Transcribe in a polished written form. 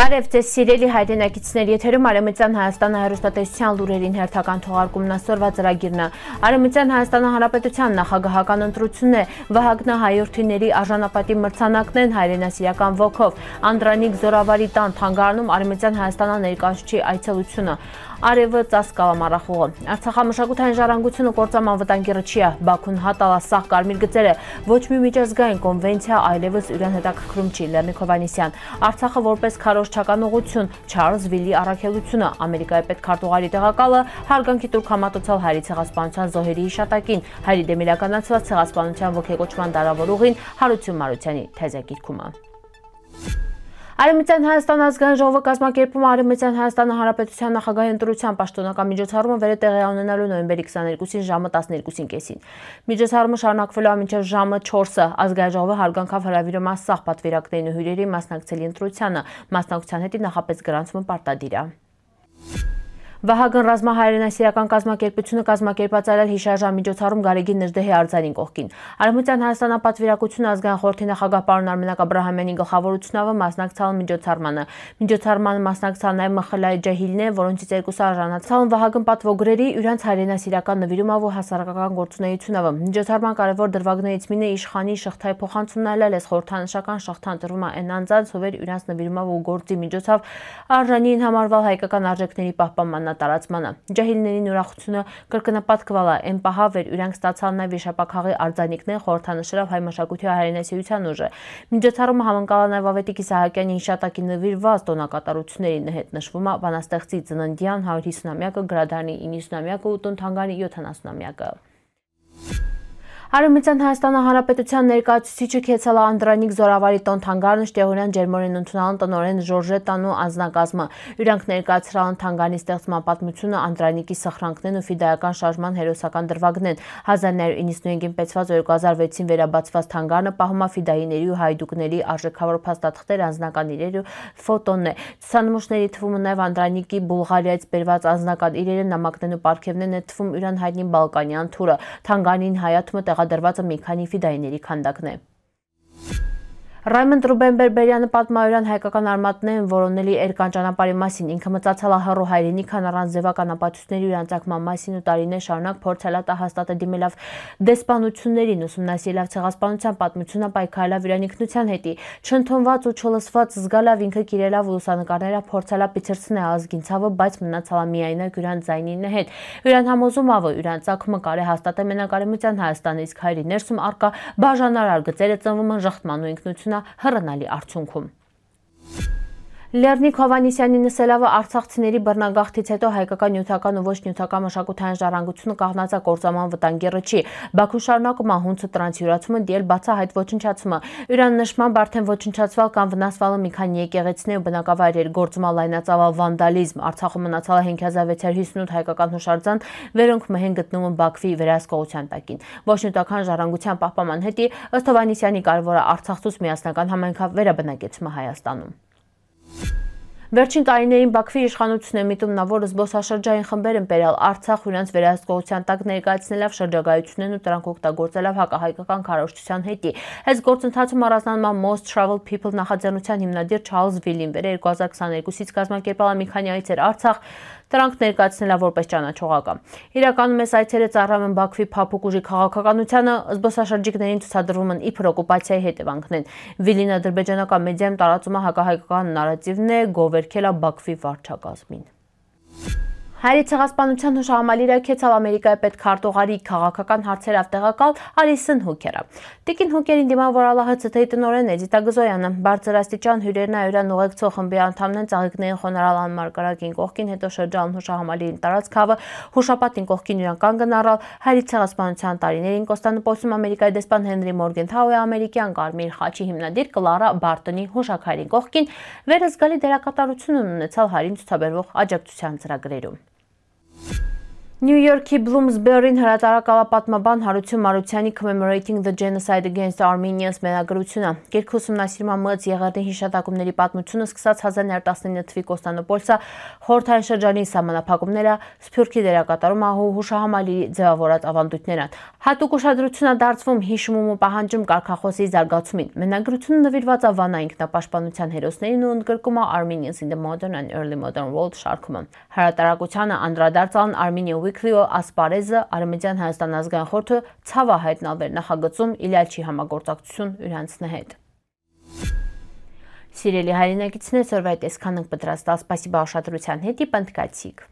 Բարև ձեզ սիրելի հայրենակիցներ, եթերում Արևմտյան Հայաստանը հեռուստատեսության լուրերին հերթական թողարկումն ասորվա ծրագիրն է։ Արևմտյան Հայաստանը Հանրապետության նախագահական ընտրությունն է, Վահագնը հայորդիների արժանապատի մրցանակն են հայրենասիրական ոգով, Անդրանիկ Զորավարի տան թանգարանում Արևմտյան Հայաստանը ներկայացուցիչ այցելությունը, Արևը ծածկալամառախուղը, Արցախամշակութային ժառանգությունը կործանման վտանգի ռճիա, Բաքուն հատալա սաղ կարմիր գծերը, ոչ մի միջազգային կոնվենցիա այլևս իրեն հետաքրքրում չի, Լեռնիկ Հովհաննիսյան, Արցախը որպես քարոզչական ուղղություն, Չարլզվիլի առաքելությունը, Ամերիկայի պետքարտուղարի տեղակալը հարգանքի տուրք համատուցալ հայերի ցեղասպանության զոհերի հիշատակին, հայերի դեմ իրականացված ցեղասպանության ոգեկոչման դարավոր ուղին Հարություն Մարությանի թեզակիրքում։ Արևմտյան Հայաստան ազգային ժողովը կազմակերպում Արևմտյան Հայաստանը Հանրապետության նախագահի ընտրության պաշտոնական միջոցառումը վեր է տեղի ունենալու նոյեմբերի 22-ին ժամը 12:30-ին։ Միջոցառումը շարունակվելու է մինչև ժամը 4-ը։ Ազգային ժողովը հարգանքով հրավիրում է սաղ պատվիրակներին ու հյուրերին մասնակցել ընտրությանը։ Մասնակցության հետ նախապես գրանցումը պարտադիր է։ Վահագն ռազմահայրենասիրական կազմակերպությունը կազմակերպած այլ հիշարժան միջոցառում Գարեգին Նժդեհի արձանին կողքին։ Արևմտյան Հայաստանապատվիրակությունը ազգային խորհրդի նախագահ պարոն Արմենակ Աբրահամյանի գլխավորությունով մասնակցալ միջոցառմանը։ Միջոցառմանը մասնակցան նաև ՄԽԼ-ի ջահիլներ, որոնցից երկուսը արժանացան Վահագն պատվոգրերի իրենց հայրենասիրական նվիրումով ու հասարակական գործունեությունով։ Միջոցառման կարևոր դրվագներից մինը իշխանի շղթայի փոխանցումն այլելես խորհրդանշական շղթան տրվում է այն անձանց, ովեր իրենց նվիրումով ու գործի միջոցով արժանին համարվալ հայկական արժեքների պահպանման տարածմանը։ Ջահիլներին ուրախությունը կրկնապատկվալ է այն պահավ, որ իրանք ստացան նաև վիշապաքաղի արձանիկներ խորհրդանշելով հայ մշակույթի ու հայրենասիրության ուժը։ Միջոցառումը համընկալ է նաև Ավետիք Իսահակյանի հիշատակի նվիրված տոնակատարություններին հետ նշվում է բանաստեղծի ծննդյան 150-ամյակը, գրադարանի 90-ամյակը ու տուն-թանգարանի 70-ամյակը։ Արևմտյան Հայաստանը Հանրապետության ներկայացուցիչը Քեցալա Անդրանիկ Զորավարի տոն թանգարանը Շտեղորյան ջերմորեն ընդունալն տնօրեն Ժորժե Տանու անձնակազմը։ Իրանք ներկայացրան թանգարանի ստեղծման պատմությունը, Անդրանիկի սխրանքներն ու ֆիդայական շարժման հերոսական դրվագն են։ 1995-ին պետված 2006-ին վերաբացված թանգարանը պահում է ֆիդայիների ու հայդուկների արժեքավոր փաստաթղթեր, անձնական իրեր ու ֆոտոն է։ Ցուցանմուշների թվում նաև Անդրանիկի Բուլղարիայից բերված անձնական իրերը, նամակներն ու պարգևներն է թվում իրան հայտնի Բալկանյան թուրը։ Թանգարանին հայացումը տեղադրված է մի քանի ֆիդայիների քանդակն է։ Ռայմոնդ Ռուբեն Բերբերյանը պատմայորյան հայկական արմատն են որոնելի էրկան ճանապարհի մասին, ինքը մտածել է հեռու հայրենիքան առանց ձևական ապացույցների ու անցակման մասին ու տարիներ շարունակ փորձել է հաստատել դիմելով դեսպանություններին, ուսումնասիրելով ցեղասպանության պատմությունը, պայքարելով իր ինքնության հետի, չընդունված ու չլսված զգալով ինքը կիրելով լուսանկարները փորձել է պիցրցնել ազգին ցավը, բայց մնացել է միայնակ իրան ձայնին հետ։ Իրան համոզում ավ իրան ցակումը կարե հաստատել մենակ Արևմտյան Հայաստանը, իսկ հայերի ներսում արկա բաժանարար գծերը ծնվում են ժխտման ու ինքնություն հռնալի արդյունքում։ Լեռնիկ Հովհաննիսյանի նսելավը արցախցիների բռնագաղթից հետո հայկական նյութական ու ոչ նյութական մշակութային ժառանգությունը կաղնած է կործանման վտանգի ռճի։ Բաքուն շարունակում է հունցը տրանսյուրացումը, դիել բացահայտ ոչնչացումը։ Իրան նշմամբ արդեն ոչնչացval կամ վնասվալը մի քանի եկեղեցիներ ու բնակավայրեր, գործումա լայնածավալ վանդալիզմ, Արցախում մնացել է 5658 հայկական հուշարձան, որոնք մահեն գտնվում են Բաքվի վերահսկողության տակին։ Ոչ նյութական ժառանգության պահպանման հետի ըստ Հովհաննիսյանի կարևորը Արցախցուց միասնական համայնքավերաբնակեցումը Հայաստանում։ Վերջին տարիներին Բաքվի իշխանությունն է միտում նա, որ զբոսաշրջային խմբեր են բերել Արցախ իրենց վերահսկողության տակ ներկայացնելով շրջագայությունն ու դրանք օգտագործելով հակահայկական քարոզչության հետի։ Այս գործընթացում առանձնանում է Most Travel People նախաձեռնության հիմնադիր Չարլզվիլին, վեր 2022-ից կազմակերպել մի քանի այցեր Արցախ, դրանք ներկայացնելով որպես ճանաչողական։ Իրականում այս այցերը ծառայում են Բաքվի փափուկ ուժի քաղաքականությանը, զբոսաշրջիկներին ցուցադրվում են իբր օկուպացիայի հետևանքներն։ Վիլին ադրբեջանական մեդիայում տարածում է հակահայկական նարատիվն է, գովերքել է Բաքվի վարչակազմին։ Հայերի ցեղասպանության հուշահամալիրը Քեցալ Ամերիկայի պետքարտուղարի քաղաքական հարցերով տեղակալ Ալիսոն Հուքերը։ Տիկին Հուքերին դիմավորել է ՀՑԹ-ի տնօրեն Էդիտա Գզոյանը, բարձրաստիճան հյուրերն այրան ուղեկցող խմբի անդամներն ծաղիկներին խոնարհալ անմարգարակին կողքին, հետո շրջան հուշահամալիրին տարածքավը հուշապատին կողքին իրան կանգն առալ հայերի ցեղասպանության տարիներին Կոստանդնուպոլսում Ամերիկայի դեսպան Հենրի Մորգենթաուի ամերիկյան Կարմիր խաչի հիմնադիր Կլարա Բարտոնի հուշաքարին կողքին վերզգալի դերակատարություն ունեցալ հայերին ցուցաբերվող աջակցության ծրագրերում։ Նյու Յորքի Բլումսբերին հրատարակալապատմաբան Հարություն Մարությանի Commemorating the Genocide Against Armenians մենագրությունը գիրքը ուսումնասիրման մղած եղեռնի հիշատակումների պատմությունը սկսած 1919 թվականի Կոստանդնուպոլսը խորհրդային շրջանի սահմանափակումները, Սփյուռքի դերակատարումը հուշահամալիրի ձևավորած ավանդույթները։ Հատուկ ուշադրություն է դարձվում հիշումում ու պահանջում կարգախոսի զարգացումին։ Մենագրությունը նվիրված է Վանա ինքնապաշտպանության հերոսներին ու ընդգրկում է Armenians in the Modern and Early Modern World շարքը։ Հրատարակությանը անդրադարձան Armenia Weekly-ը ասպարեզը Արևմտյան Հայաստան ազգային խորհուրդը ցավ է հայտնաբերել նախագծում Իլյաչի համագործակցություն իրանցնի հետ։ Սիրելի հայրենակիցներ, սորվայ տեսքանենք պատրաստալ, սպասիբա ուշադրության հետ, իպ ընդկացիք։